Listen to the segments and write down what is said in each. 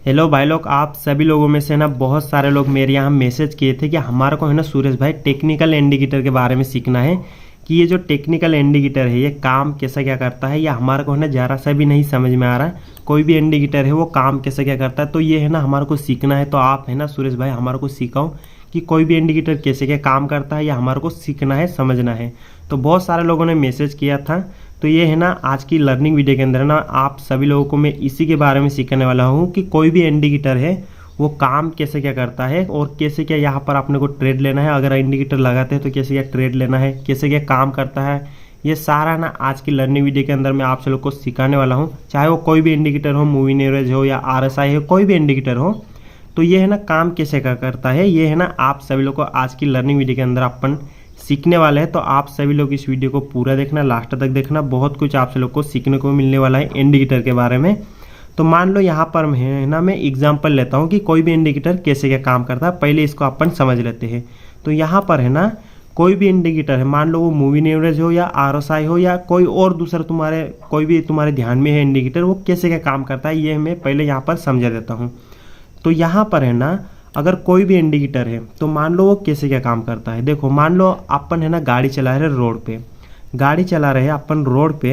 Hello भाई लोग, आप सभी लोगों में से ना बहुत सारे लोग मेरे यहाँ मैसेज किए थे कि हमारे को है ना सुरेश भाई टेक्निकल इंडिकेटर के बारे में सीखना है कि ये जो टेक्निकल इंडिकेटर है ये काम कैसा क्या करता है। या हमारे को है ना ज़रा सा भी नहीं समझ में आ रहा है कोई भी इंडिकेटर है वो काम कैसे क्या करता है। तो ये है ना हमारे को सीखना है। तो आप है ना सुरेश भाई हमारे को सिखाओ कि कोई भी इंडिकेटर कैसे क्या काम करता है या हमारे को सीखना है समझना है। तो बहुत सारे लोगों ने मैसेज किया था। तो ये है ना आज की लर्निंग वीडियो के अंदर ना आप सभी लोगों को मैं इसी के बारे में सिखाने वाला हूँ कि कोई भी इंडिकेटर है वो काम कैसे क्या करता है और कैसे क्या यहाँ पर अपने को ट्रेड लेना है। अगर इंडिकेटर लगाते हैं तो कैसे क्या ट्रेड लेना है, कैसे क्या काम करता है, ये सारा ना आज की लर्निंग वीडियो के अंदर मैं आप सब लोग को सिखाने वाला हूँ। चाहे वो कोई भी इंडिकेटर हो, मूविंग एवरेज हो या RSI हो, कोई भी इंडिकेटर हो, तो ये है ना काम कैसे क्या करता है ये है ना आप सभी लोग को आज की लर्निंग वीडियो के अंदर अपन सीखने वाले हैं। तो आप सभी लोग इस वीडियो को पूरा देखना, लास्ट तक देखना, बहुत कुछ आप सब लोग को सीखने को मिलने वाला है इंडिकेटर के बारे में। तो मान लो यहाँ पर है ना मैं एग्जांपल लेता हूँ कि कोई भी इंडिकेटर कैसे क्या काम करता है। पहले इसको अपन समझ लेते हैं। तो यहाँ पर है ना कोई भी इंडिकेटर है, मान लो वो मूविंग एवरेज हो या RSI हो या कोई और दूसरा तुम्हारे कोई भी तुम्हारे ध्यान में है इंडिकेटर, वो कैसे क्या काम करता है ये मैं पहले यहाँ पर समझा देता हूँ। तो यहाँ पर है ना अगर कोई भी इंडिकेटर है तो मान लो वो कैसे क्या काम करता है। देखो मान लो अपन है ना गाड़ी चला रहे रोड पे, गाड़ी चला रहे अपन रोड पे,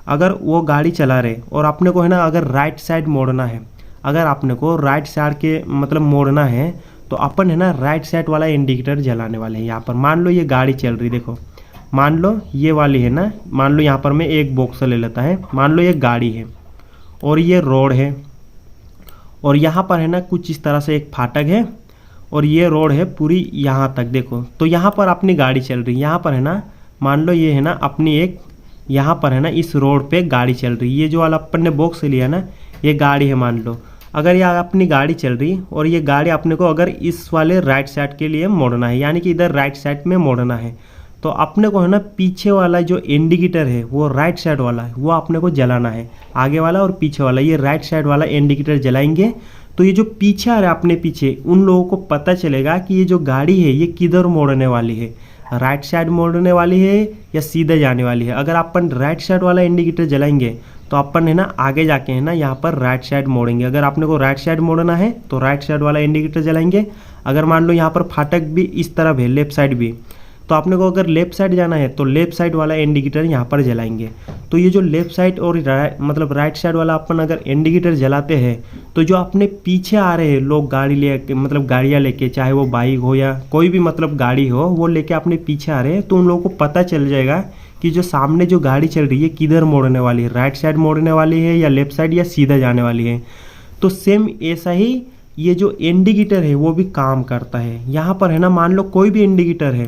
अगर वो गाड़ी चला रहे और अपने को है ना अगर राइट साइड मोड़ना है, अगर अपने को राइट साइड के मतलब मोड़ना है तो अपन है ना राइट साइड वाला इंडिकेटर जलाने वाले हैं। यहाँ पर मान लो ये गाड़ी चल रही, देखो मान लो ये वाली है ना, मान लो यहाँ पर मैं एक बॉक्स ले लेता है, मान लो ये गाड़ी है और ये रोड है और यहाँ पर है ना कुछ इस तरह से एक फाटक है और ये रोड है पूरी यहाँ तक। देखो तो यहाँ पर अपनी गाड़ी चल रही है, यहाँ पर है ना मान लो ये है ना अपनी एक, यहाँ पर है ना इस रोड पे गाड़ी चल रही है। ये जो वाला अपन ने बॉक्स लिया ना ये गाड़ी है। मान लो अगर ये अपनी गाड़ी चल रही और ये गाड़ी अपने को अगर इस वाले राइट साइड के लिए मोड़ना है, यानी कि इधर राइट साइड में मोड़ना है, तो अपने को है ना पीछे वाला जो इंडिकेटर है वो राइट साइड वाला है वो अपने को जलाना है। आगे वाला और पीछे वाला ये राइट साइड वाला इंडिकेटर जलाएंगे तो ये जो पीछे आ रहा है अपने पीछे उन लोगों को पता चलेगा कि ये जो गाड़ी है ये किधर मोड़ने वाली है, राइट साइड मोड़ने वाली है या सीधे जाने वाली है। अगर अपन राइट साइड वाला इंडिकेटर जलाएंगे तो अपन है ना आगे जाके है ना यहाँ पर राइट साइड मोड़ेंगे। अगर आपने को राइट साइड मोड़ना है तो राइट साइड वाला इंडिकेटर जलाएंगे। अगर मान लो यहाँ पर फाटक भी इस तरफ है, लेफ्ट साइड भी, तो आपने को अगर लेफ्ट साइड जाना है तो लेफ्ट साइड वाला इंडिकेटर यहाँ पर जलाएंगे। तो ये जो लेफ्ट साइड और मतलब राइट साइड वाला अपन अगर इंडिकेटर जलाते हैं तो जो अपने पीछे आ रहे हैं लोग गाड़ी ले मतलब गाड़ियाँ लेके, चाहे वो बाइक हो या कोई भी मतलब गाड़ी हो, वो लेके अपने पीछे आ रहे हैं, तो उन लोगों को पता चल जाएगा कि जो सामने जो गाड़ी चल रही है किधर मोड़ने वाली है, राइट साइड मोड़ने वाली है या लेफ्ट साइड या सीधा जाने वाली है। तो सेम ऐसा ही ये जो इंडिकेटर है वो भी काम करता है। यहाँ पर है ना मान लो कोई भी इंडिकेटर है,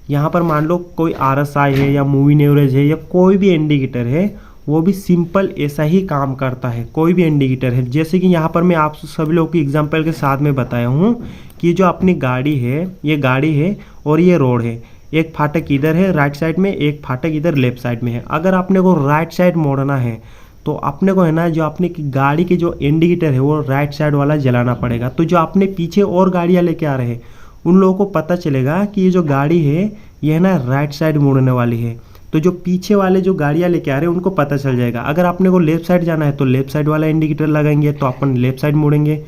यहाँ पर मान लो कोई RSI है या मूविंग एवरेज है या कोई भी इंडिकेटर है, वो भी सिंपल ऐसा ही काम करता है। कोई भी इंडिकेटर है, जैसे कि यहाँ पर मैं आप सभी लोगों की एग्जांपल के साथ में बताया हूँ कि जो अपनी गाड़ी है, ये गाड़ी है और ये रोड है, एक फाटक इधर है राइट साइड में, एक फाटक इधर लेफ्ट साइड में है। अगर आपने को राइट साइड मोड़ना है तो अपने को है ना जो अपनी गाड़ी के जो इंडिकेटर है वो राइट साइड वाला जलाना पड़ेगा। तो जो अपने पीछे और गाड़ियाँ लेके आ रहे हैं उन लोगों को पता चलेगा कि ये जो गाड़ी है ये है ना राइट साइड मुड़ने वाली है। तो जो पीछे वाले जो गाड़ियाँ लेके आ रहे हैं उनको पता चल जाएगा। अगर आपने को लेफ्ट साइड जाना है तो लेफ्ट साइड वाला इंडिकेटर लगाएंगे तो अपन लेफ्ट साइड मुड़ेंगे।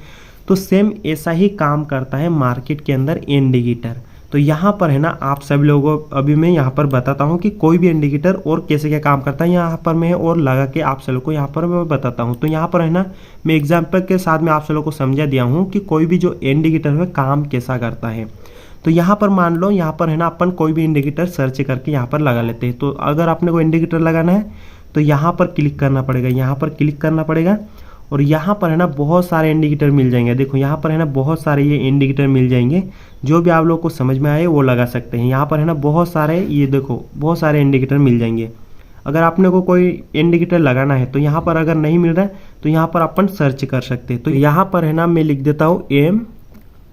तो सेम ऐसा ही काम करता है मार्केट के अंदर इंडिकेटर। तो यहाँ पर है ना आप सभी लोगों को अभी मैं यहाँ पर बताता हूँ कि कोई भी इंडिकेटर और कैसे क्या काम करता है। यहाँ पर मैं और लगा के आप सभी को यहाँ पर मैं बताता हूँ। तो यहाँ पर है ना मैं एग्जाम्पल के साथ में आप सभी को समझा दिया हूँ कि कोई भी जो इंडिकेटर है काम कैसा करता है। तो यहाँ पर मान लो यहाँ पर है ना अपन कोई भी इंडिकेटर सर्च करके यहाँ पर लगा लेते हैं। तो अगर आपने कोई इंडिकेटर लगाना है तो यहाँ पर क्लिक करना पड़ेगा, यहाँ पर क्लिक करना पड़ेगा और यहाँ पर है ना बहुत सारे इंडिकेटर मिल जाएंगे। देखो यहाँ पर है ना बहुत सारे ये इंडिकेटर मिल जाएंगे, जो भी आप लोग को समझ में आए वो लगा सकते हैं। यहाँ पर है ना बहुत सारे, ये देखो बहुत सारे इंडिकेटर मिल जाएंगे। अगर आपने को कोई इंडिकेटर लगाना है तो यहाँ पर अगर नहीं मिल रहा है तो यहाँ पर अपन सर्च कर सकते हैं। तो यहाँ पर है ना मैं लिख देता हूँ M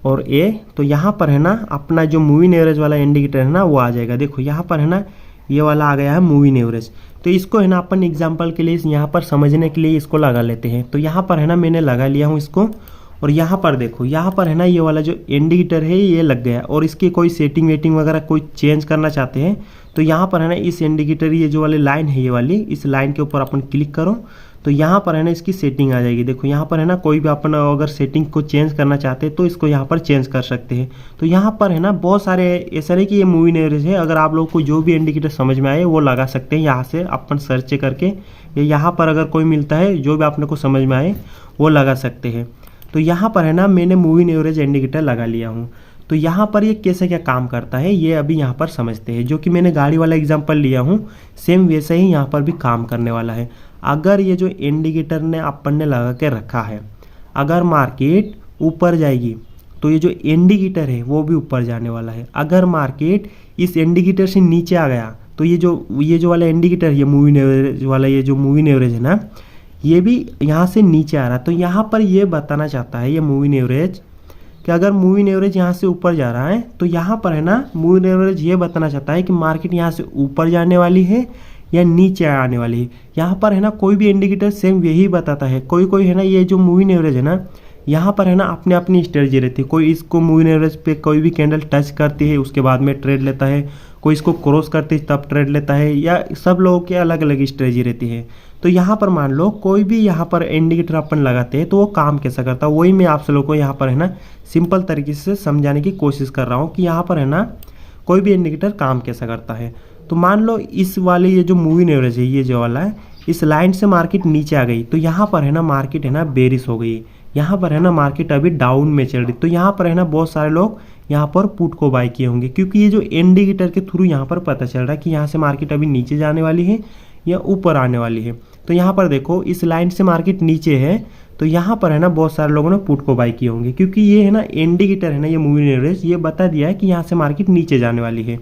और A। तो यहाँ पर है ना अपना जो मूविंग एवरेज वाला इंडिकेटर है ना वो आ जाएगा। देखो यहाँ पर है ना ये वाला आ गया है मूविंग एवरेज। तो इसको है ना अपन एग्जांपल के लिए यहाँ पर समझने के लिए इसको लगा लेते हैं। तो यहाँ पर है ना मैंने लगा लिया हूँ इसको और यहाँ पर देखो यहाँ पर है ना ये वाला जो इंडिकेटर है ये लग गया और इसकी कोई सेटिंग वेटिंग वगैरह कोई चेंज करना चाहते हैं तो यहाँ पर है ना इस इंडिकेटर ये जो वाली लाइन है ये वाली, इस लाइन के ऊपर अपन क्लिक करो तो यहाँ पर है ना इसकी सेटिंग आ जाएगी। देखो यहाँ पर है ना कोई भी अपन अगर सेटिंग को चेंज करना चाहते हैं तो इसको यहाँ पर चेंज कर सकते हैं। तो यहाँ पर है ना बहुत सारे, ऐसा नहीं कि ये मूविंग एवरेज है, अगर आप लोग को जो भी इंडिकेटर समझ में आए वो लगा सकते हैं यहाँ से अपन सर्च करके, या यहाँ पर अगर कोई मिलता है जो भी आपने को समझ में आए वो लगा सकते हैं। तो यहाँ पर है ना मैंने मूविंग एवरेज इंडिकेटर लगा लिया हूँ। तो यहाँ पर ये कैसे क्या काम करता है ये अभी यहाँ पर समझते हैं। जो कि मैंने गाड़ी वाला एग्जांपल लिया हूँ सेम वैसे ही यहाँ पर भी काम करने वाला है। अगर ये जो इंडिकेटर ने अपन ने लगा के रखा है, अगर मार्केट ऊपर जाएगी तो ये जो इंडिकेटर है वो भी ऊपर जाने वाला है। अगर मार्केट इस इंडिकेटर से नीचे आ गया तो ये जो वाला इंडिकेटर, ये मूविंग एवरेज वाला, ये जो मूविंग एवरेज है ना, ये भी यहाँ से नीचे आ रहा है। तो यहाँ पर ये बताना चाहता है ये मूविंग एवरेज कि अगर मूविंग एवरेज यहाँ से ऊपर जा रहा है तो यहाँ पर है ना मूविंग एवरेज ये बताना चाहता है कि मार्केट यहाँ से ऊपर जाने वाली है या नीचे आने वाली है। यहाँ पर है ना कोई भी इंडिकेटर सेम यही बताता है। कोई है ना ये जो मूविंग एवरेज है ना, यहाँ पर है ना अपने अपनी स्ट्रेटजी रहती है। कोई इसको मूविंग एवरेज पे कोई भी कैंडल टच करती है उसके बाद में ट्रेड लेता है, कोई इसको क्रॉस करती है तब ट्रेड लेता है, या सब लोगों की अलग अलग स्ट्रेटजी रहती है। तो यहाँ पर मान लो कोई भी यहाँ पर इंडिकेटर अपन लगाते हैं तो वो काम कैसा करता है, वही मैं आप सब लोगों को यहाँ पर है ना सिंपल तरीके से समझाने की कोशिश कर रहा हूँ कि यहाँ पर है ना कोई भी इंडिकेटर काम कैसा करता है। तो मान लो इस वाले ये जो मूविंग एवरेज है, ये जो वाला है, इस लाइन से मार्केट नीचे आ गई तो यहाँ पर है ना मार्केट है ना बेरिश हो गई। यहाँ पर है ना मार्केट अभी डाउन में चल रही, तो यहाँ पर है ना बहुत सारे लोग यहाँ पर पुट को बाय किए होंगे, क्योंकि ये जो इंडिकेटर के थ्रू यहाँ पर पता चल रहा है कि यहाँ से मार्केट अभी नीचे जाने वाली है या ऊपर आने वाली है। तो यहाँ पर देखो इस लाइन से मार्केट नीचे है तो यहाँ पर है ना बहुत सारे लोगों ने पुट को बाय किए होंगे, क्योंकि ये है ना इंडिकेटर है ना, ये मूविंग एवरेज ये बता दिया है कि यहाँ से मार्केट नीचे जाने वाली है।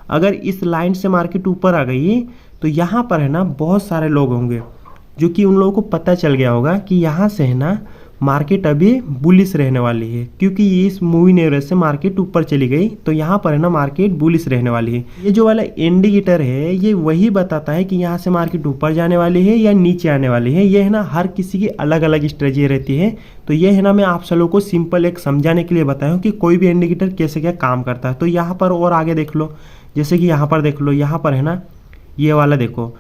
अगर इस लाइन से मार्केट ऊपर आ गई तो यहाँ पर है ना बहुत सारे लोग होंगे जो कि उन लोगों को पता चल गया होगा कि यहाँ से है ना मार्केट अभी बुलिश रहने वाली है, क्योंकि इस मूविंग एवरेज से मार्केट ऊपर चली गई तो यहाँ पर है ना मार्केट बुलिश रहने वाली है। ये जो वाला इंडिकेटर है ये वही बताता है कि यहाँ से मार्केट ऊपर जाने वाली है या नीचे आने वाली है। ये है ना हर किसी की अलग अलग स्ट्रेटजी रहती है। तो ये है ना मैं आप सब लोगों को सिंपल एक समझाने के लिए बताया हूँ कि कोई भी इंडिकेटर कैसे क्या काम करता है। तो यहाँ पर और आगे देख लो, जैसे कि यहाँ पर देख लो, यहाँ पर है ना ये वाला देखो,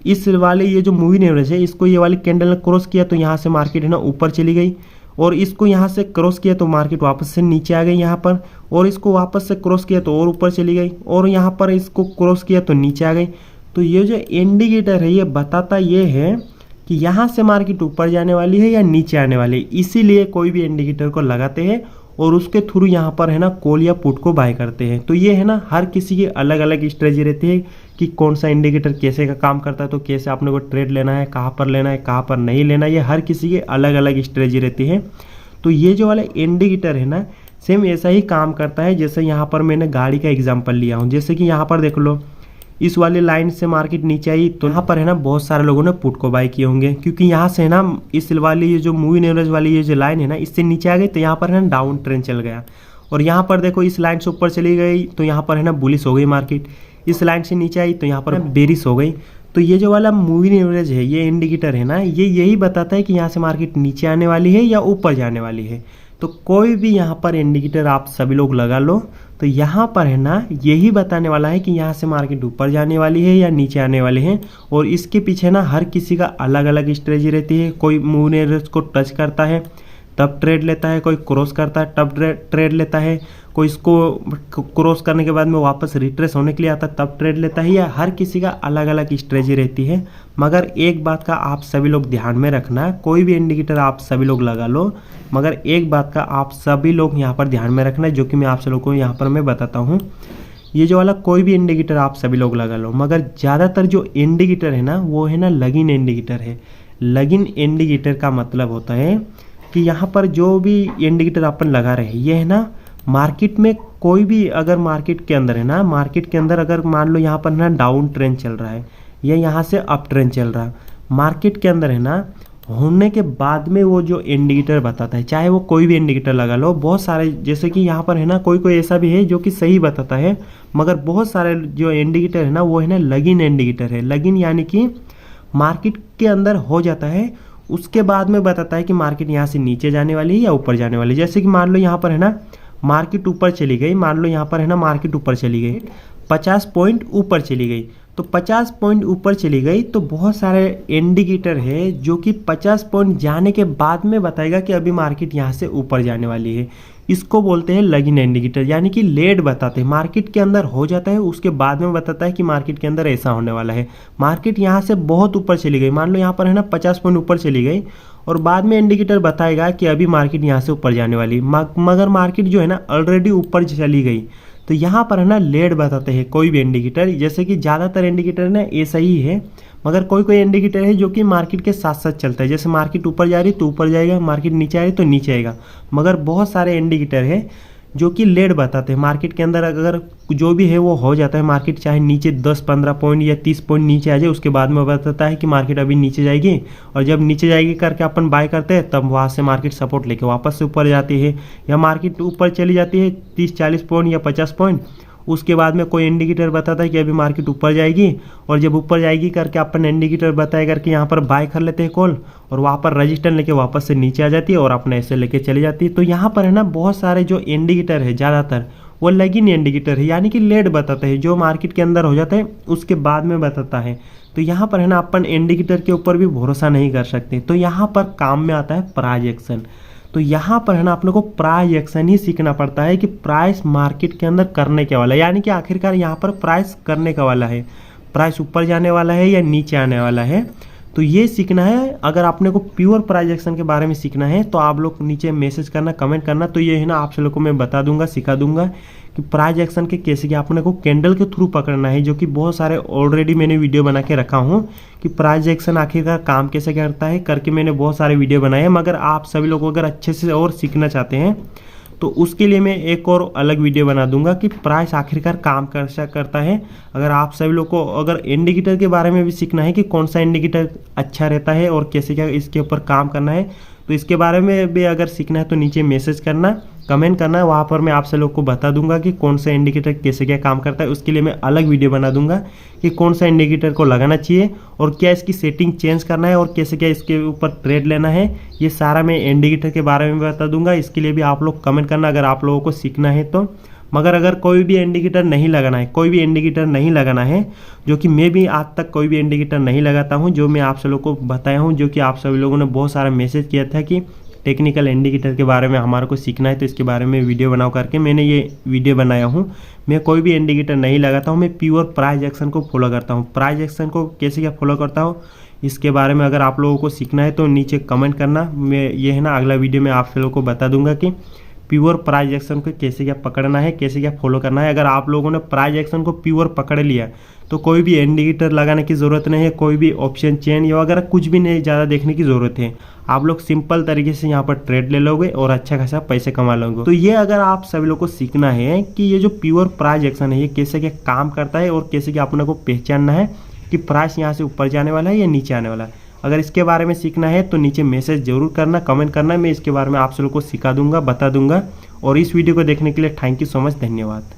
इस वाले ये जो मूविंग एवरेज है इसको ये वाली कैंडल ने क्रॉस किया तो यहाँ से मार्केट है ना ऊपर चली गई, और इसको यहाँ से क्रॉस किया तो मार्केट वापस से नीचे आ गई यहाँ पर, और इसको वापस से क्रॉस किया तो और ऊपर चली गई, और यहाँ पर इसको क्रॉस किया तो नीचे आ गई। तो ये जो इंडिकेटर है ये बताता ये है कि यहाँ से मार्केट ऊपर जाने वाली है या नीचे आने वाली है। इसीलिए कोई भी इंडिकेटर को लगाते हैं और उसके थ्रू यहाँ पर है ना कॉल या पुट को बाय करते हैं। तो ये है ना हर किसी की अलग अलग स्ट्रेटजी रहती है कि कौन सा इंडिकेटर कैसे का काम करता है, तो कैसे आपने को ट्रेड लेना है, कहाँ पर लेना है, कहाँ पर नहीं लेना है, ये हर किसी की अलग अलग स्ट्रेटजी रहती है। तो ये जो वाला इंडिकेटर है ना सेम ऐसा ही काम करता है जैसे यहाँ पर मैंने गाड़ी का एग्जाम्पल लिया हूँ। जैसे कि यहाँ पर देख लो इस वाले लाइन से मार्केट नीचे आई तो यहाँ पर है ना बहुत सारे लोगों ने पुट को बाय किए होंगे, क्योंकि यहाँ से है ना इस वाली ये जो मूविंग एवरेज वाली ये जो लाइन है ना इससे नीचे आ गई तो यहाँ पर है ना डाउन ट्रेंड चल गया। और यहाँ पर देखो इस लाइन से ऊपर चली गई तो यहाँ पर है ना बुलिश हो गई मार्केट, इस लाइन से नीचे आई तो यहाँ पर बेरिश हो गई। तो ये जो वाला मूविंग एवरेज है ये इंडिकेटर है ना ये यही बताता है कि यहाँ से मार्केट नीचे आने वाली है या ऊपर जाने वाली है। तो कोई भी यहाँ पर इंडिकेटर आप सभी लोग लगा लो तो यहाँ पर है ना यही बताने वाला है कि यहाँ से मार्केट ऊपर जाने वाली है या नीचे आने वाली है। और इसके पीछे ना हर किसी का अलग अलग स्ट्रेटजी रहती है। कोई मूविंग एवरेज को टच करता है तब ट्रेड लेता है, कोई क्रॉस करता है तब ट्रेड लेता है, कोई इसको क्रॉस करने के बाद में वापस रिट्रेस होने के लिए आता है तब ट्रेड लेता है। या हर किसी का अलग अलग स्ट्रेटजी रहती है। मगर एक बात का आप सभी लोग ध्यान में रखना, कोई भी इंडिकेटर आप सभी लोग लगा लो, मगर एक बात का आप सभी लोग यहाँ पर ध्यान में रखना जो कि मैं आप सब लोग को यहाँ पर मैं बताता हूँ। ये जो वाला कोई भी इंडिकेटर आप सभी लोग लगा लो, मगर ज़्यादातर जो इंडिकेटर है ना वो है ना लगिन इंडिकेटर है। लगिन इंडिकेटर का मतलब होता है कि यहाँ पर जो भी इंडिकेटर अपन लगा रहे हैं ये है ना मार्केट में कोई भी अगर मार्केट के अंदर है ना, मार्केट के अंदर अगर मान लो यहाँ पर ना डाउन ट्रेंड चल रहा है या यहाँ से अप ट्रेंड चल रहा है, मार्केट के अंदर है ना होने के बाद में वो जो इंडिकेटर बताता है, चाहे वो कोई भी इंडिकेटर लगा लो, बहुत सारे जैसे कि यहाँ पर है ना कोई ऐसा भी है जो कि सही बताता है, मगर बहुत सारे जो इंडिकेटर है ना वो है ना लगिन इंडिकेटर है। लगिन यानी कि मार्केट के अंदर हो जाता है उसके बाद में बताता है कि मार्केट यहाँ से नीचे जाने वाली है या ऊपर जाने वाली है। जैसे कि मान लो यहाँ पर है ना मार्केट ऊपर चली गई, मान लो यहाँ पर है ना मार्केट ऊपर चली गई 50 पॉइंट ऊपर चली गई, तो 50 पॉइंट ऊपर चली गई तो बहुत सारे इंडिकेटर है जो कि 50 पॉइंट जाने के बाद में बताएगा कि अभी मार्केट यहाँ से ऊपर जाने वाली है। इसको बोलते हैं लगिन इंडिकेटर, यानी कि लेट बताते हैं। मार्केट के अंदर हो जाता है, उसके बाद में बताता है कि मार्केट के अंदर ऐसा होने वाला है। मार्केट यहाँ से बहुत ऊपर चली गई, मान लो यहाँ पर है ना 50 पॉइंट ऊपर चली गई, और बाद में इंडिकेटर बताएगा कि अभी मार्केट यहाँ से ऊपर जाने वाली, मगर मार्केट जो है ना ऑलरेडी ऊपर चली गई। तो यहाँ पर है ना लेट बताते हैं कोई भी इंडिकेटर, जैसे कि ज़्यादातर इंडिकेटर ना ऐसा ही है, मगर कोई कोई इंडिकेटर है जो कि मार्केट के साथ साथ चलता है। जैसे मार्केट ऊपर जा रही तो ऊपर जाएगा, मार्केट नीचे आ रही तो नीचे आएगा। मगर बहुत सारे इंडिकेटर है जो कि लेट बताते हैं। मार्केट के अंदर अगर जो भी है वो हो जाता है, मार्केट चाहे नीचे 10-15 पॉइंट या 30 पॉइंट नीचे आ जाए, उसके बाद में बताता है कि मार्केट अभी नीचे जाएगी, और जब नीचे जाएगी करके अपन बाय करते हैं तब वहाँ से मार्केट सपोर्ट लेके वापस से ऊपर जाती है, या मार्केट ऊपर चली जाती है 30-40 पॉइंट या 50 पॉइंट। उसके बाद में कोई इंडिकेटर बताता है कि अभी मार्केट ऊपर जाएगी, और जब ऊपर जाएगी करके अपन इंडिकेटर बताए करके यहाँ पर बाय कर लेते हैं कॉल, और वहाँ पर रजिस्टेंस लेके वापस से नीचे आ जाती है और अपने ऐसे लेके चली जाती है। तो यहाँ पर है ना बहुत सारे जो इंडिकेटर है ज़्यादातर वो लगिन इंडिकेटर है, यानी कि लेट बताते हैं, जो मार्केट के अंदर हो जाता है उसके बाद में बताता है। तो यहाँ पर है ना अपन इंडिकेटर के ऊपर भी भरोसा नहीं कर सकते। तो यहाँ पर काम में आता है प्राइस एक्शन। तो यहाँ पर है ना अपने को प्राइस एक्शन ही सीखना पड़ता है कि प्राइस मार्केट के अंदर करने के वाला है, यानी कि आखिरकार यहाँ पर प्राइस करने का वाला है, प्राइस ऊपर जाने वाला है या नीचे आने वाला है। तो ये सीखना है। अगर आपने को प्योर प्राइस एक्शन के बारे में सीखना है तो आप लोग नीचे मैसेज करना, कमेंट करना, तो ये है ना आप लोग को मैं बता दूंगा, सिखा दूंगा कि प्राइस एक्शन के कैसे कि आपने को कैंडल के थ्रू पकड़ना है, जो कि बहुत सारे ऑलरेडी मैंने वीडियो बना के रखा हूँ कि प्राइस एक्शन आखिरकार काम कैसे करता है करके मैंने बहुत सारे वीडियो बनाए हैं। मगर आप सभी लोग अगर अच्छे से और सीखना चाहते हैं तो उसके लिए मैं एक और अलग वीडियो बना दूंगा कि प्राइस आखिरकार काम कैसा करता है। अगर आप सभी लोग को अगर इंडिकेटर के बारे में भी सीखना है कि कौन सा इंडिकेटर अच्छा रहता है और कैसे क्या इसके ऊपर काम करना है, तो इसके बारे में भी अगर सीखना है तो नीचे मैसेज करना, कमेंट करना, वहाँ पर मैं आप सब लोग को बता दूंगा कि कौन सा इंडिकेटर कैसे क्या काम करता है। उसके लिए मैं अलग वीडियो बना दूंगा कि कौन सा इंडिकेटर को लगाना चाहिए और क्या इसकी सेटिंग चेंज करना है और कैसे क्या इसके ऊपर ट्रेड लेना है, ये सारा मैं इंडिकेटर के बारे में बता दूंगा। इसके लिए भी आप लोग कमेंट करना अगर आप लोगों को सीखना है तो। मगर अगर कोई भी इंडिकेटर नहीं लगाना है, कोई भी इंडिकेटर नहीं लगाना है, जो कि मैं भी आज तक कोई भी इंडिकेटर नहीं लगाता हूं, जो मैं आप सब लोगों को बताया हूं, जो कि आप सभी लोगों ने बहुत सारा मैसेज किया था कि टेक्निकल इंडिकेटर के बारे में हमारे को सीखना है, तो इसके बारे में वीडियो बनाओ करके मैंने ये वीडियो बनाया हूँ। मैं कोई भी इंडिकेटर नहीं लगाता हूँ, मैं प्योर प्राइस एक्शन को फॉलो करता हूँ। प्राइस एक्शन को कैसे क्या फॉलो करता हूँ इसके बारे में अगर आप लोगों को सीखना है तो नीचे कमेंट करना। मैं ये है ना अगला वीडियो में आप लोगों को बता दूंगा कि प्योर प्राइस एक्शन को कैसे क्या पकड़ना है, कैसे क्या फॉलो करना है। अगर आप लोगों ने प्राइस एक्शन को प्योर पकड़ लिया तो कोई भी इंडिकेटर लगाने की ज़रूरत नहीं है, कोई भी ऑप्शन चेन या वगैरह कुछ भी नहीं ज़्यादा देखने की ज़रूरत है। आप लोग सिंपल तरीके से यहाँ पर ट्रेड ले लोगे और अच्छा खासा पैसे कमा लोगे। तो ये अगर आप सभी लोग को सीखना है कि ये जो प्योर प्राइस एक्शन है ये कैसे क्या काम करता है और कैसे क्या अपने को पहचानना है कि प्राइस यहाँ से ऊपर जाने वाला है या नीचे आने वाला है, अगर इसके बारे में सीखना है तो नीचे मैसेज जरूर करना, कमेंट करना। मैं इसके बारे में आप सब लोग को सिखा दूंगा, बता दूंगा। और इस वीडियो को देखने के लिए थैंक यू सो मच, धन्यवाद।